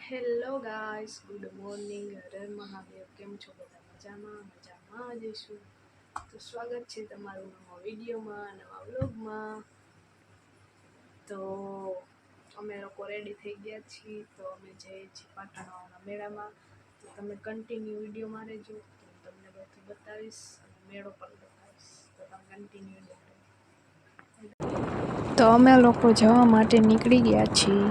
Hello guys, good morning. હર મહાદેવ. કેમ છો બધા? મજામાં જઈશું. તો સ્વાગત છે તમારું નવા વિડીયોમાં, નવા વ્લોગમાં. તો અમે લોકો રેડી થઈ ગયા છીએ. તો અમે જઈએ છીએ પાટણવાળા મેળામાં. તો તમે કન્ટિન્યુ વિડીયોમાં રહેજો. તો તમને બધું બતાવીશ અને મેળો પણ બતાવીશ. તો તમે કન્ટિન્યુ રહેજો. તો અમે લોકો જવા માટે નીકળી ગયા છીએ.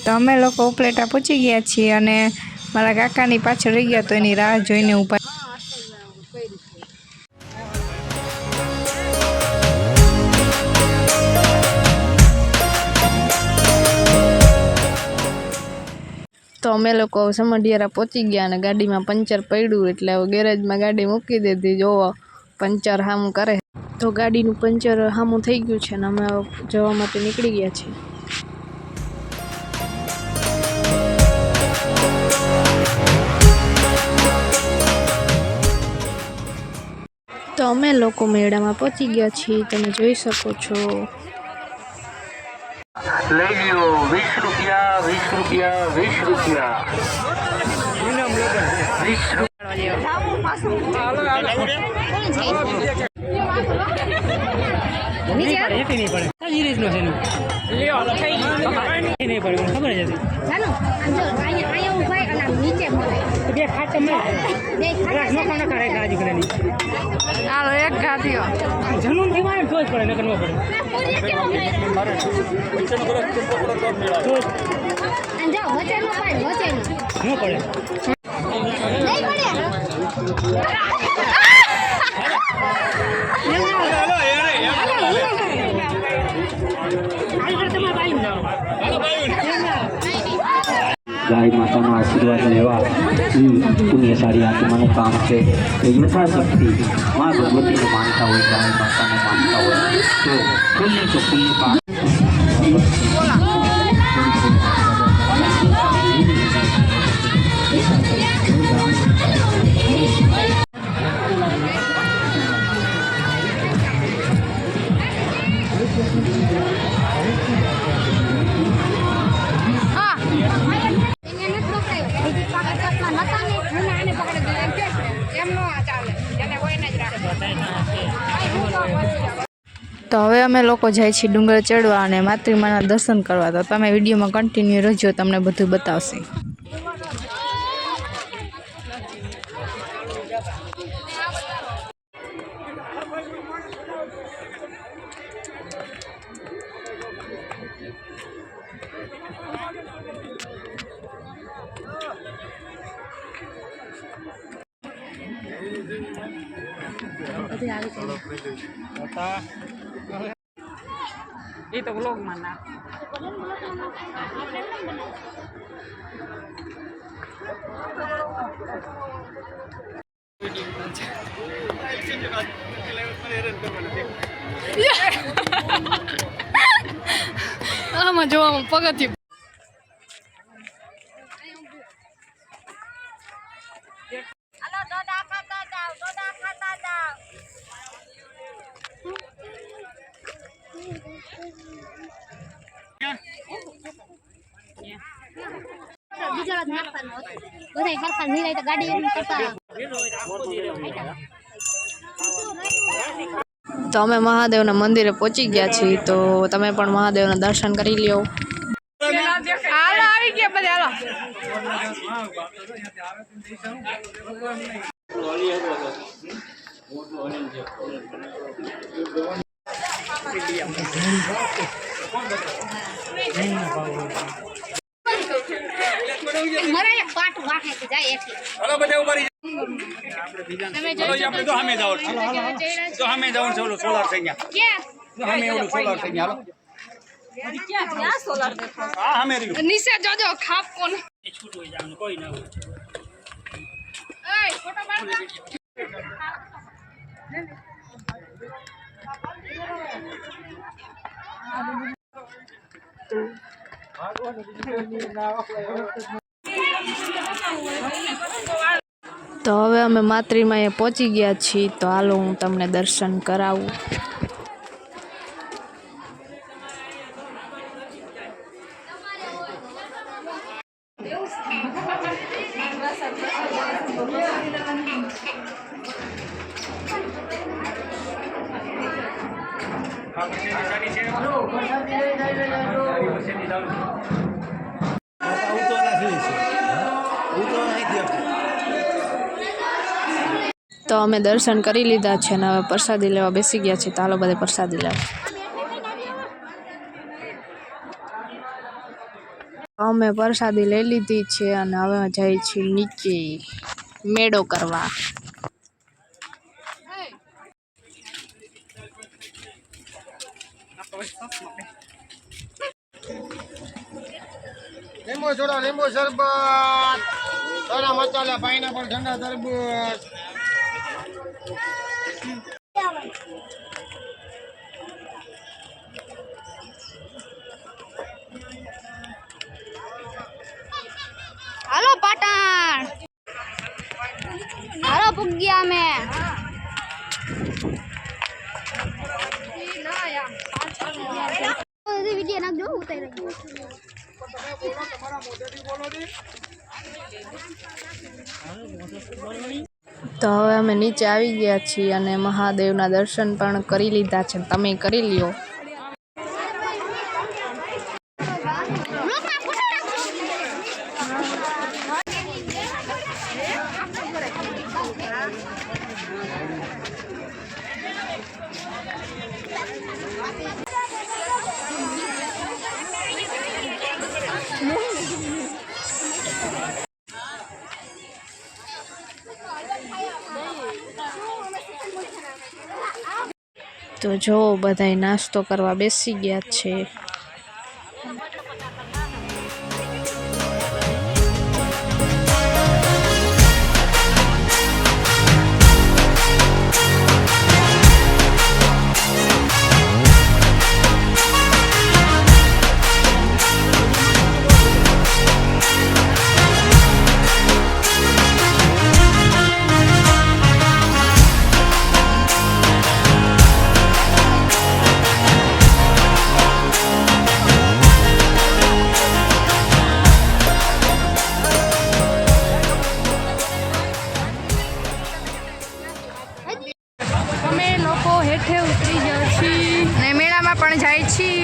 તો અમે લોકો ઉપલેટા પહોંચી ગયા છીએ અને મારા કાકાની પાછળ રહી ગયા, તો એની રાહ જોઈને ઊભા. તો અમે લોકો સમઢિયારા પહોંચી ગયા અને ગાડીમાં પંચર પડ્યું, એટલે હવે ગેરેજમાં ગાડી મૂકી દીધી. જોવો પંચર સામું કરે. તો ગાડીનું પંચર સામું થઈ ગયું છે અને અમે જવા માટે નીકળી ગયા છીએ. તો અમે લોકો મેળામાં પહોંચી ગયા છીએ. તમે જોઈ શકો છો. લઈ લ્યો 20 રૂપિયા 20 રૂપિયા 20 રૂપિયા ગાય માતાના આશીર્વાદ લેવા પુણ્યશાળી આત્માનું કામ છે. તો યથાશક્તિ મા ભગવતીને માનતા હોય, ગાય માતાને માનતા હોય તો પુણ્ય તો હવે અમે લોકો જાય છીએ ડુંગર ચડવા અને માતૃમાના દર્શન કરવા. તો તમે વિડીયોમાં કન્ટિન્યુ રહેજો, તમને બધું બતાવશે. એ તો વ્લોગમાં ના આમાં જોવામાં પગથિયું. તો અમે મહાદેવના મંદિરે પહોંચી ગયા છીએ. તો તમે પણ મહાદેવના દર્શન કરી લ્યો. હાલો આવી ગયા બધા, નીચે જોજો ખાપ કોણ કોઈ ના તો હવે અમે માતૃમાં એ પહોંચી ગયા છીએ, તો હાલો હું તમને દર્શન કરાવું. તો અમે દર્શન કરી લીધા છે ને હવે પ્રસાદી લેવા બેસી ગયા છીએ. તો હાલો બધે પ્રસાદી લેવા. અમે પ્રસાદી લઈ લીધી છે અને હવે જઈએ છીએ નીચે મેળો કરવા. લીંબુ સોડા, લીંબુ શરબત, સોડા મસાલા, પાઇનેપલ, ઠંડા તરબૂચ. હાલો પાટણ, હાલો પુગ્યા મે. વિડીયો નાખજો ઉતારી રહ્યો. તો હવે અમે નીચે આવી ગયા છીએ અને મહાદેવના દર્શન પણ કરી લીધા છે. તમે કરી લ્યો. તો જો બધાય નાસ્તો કરવા બેસી ગયા છે. અમે લોકો હેઠે ઉતરી ગયા છીએ અને મેળામાં પણ જાય છીએ.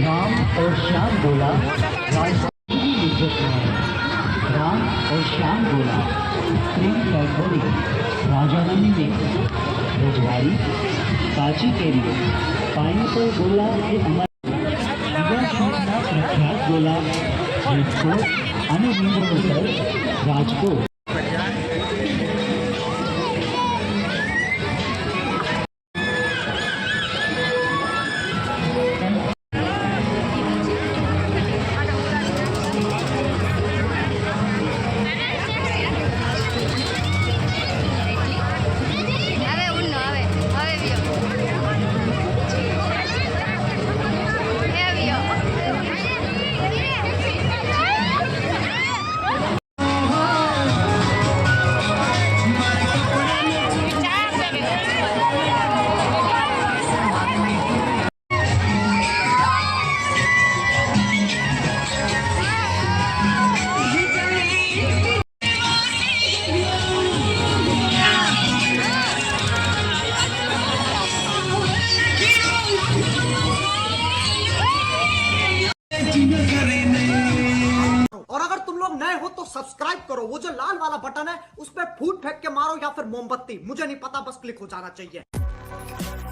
राम और श्याम बोला राम और श्याम बोला प्रेम वैभवी राजा रानी ने रजवाड़ी काची केरी पाइनएप्पल बोला એ અમારા પ્રખ્યાત બોલા રાજકોટ અને વિંદ્રનગર રાજકોટ. और अगर तुम लोग नए हो तो सब्सक्राइब करो, वो जो लाल वाला बटन है उस पर फूट फेंक के मारो या फिर मोमबत्ती, मुझे नहीं पता, बस क्लिक हो जाना चाहिए.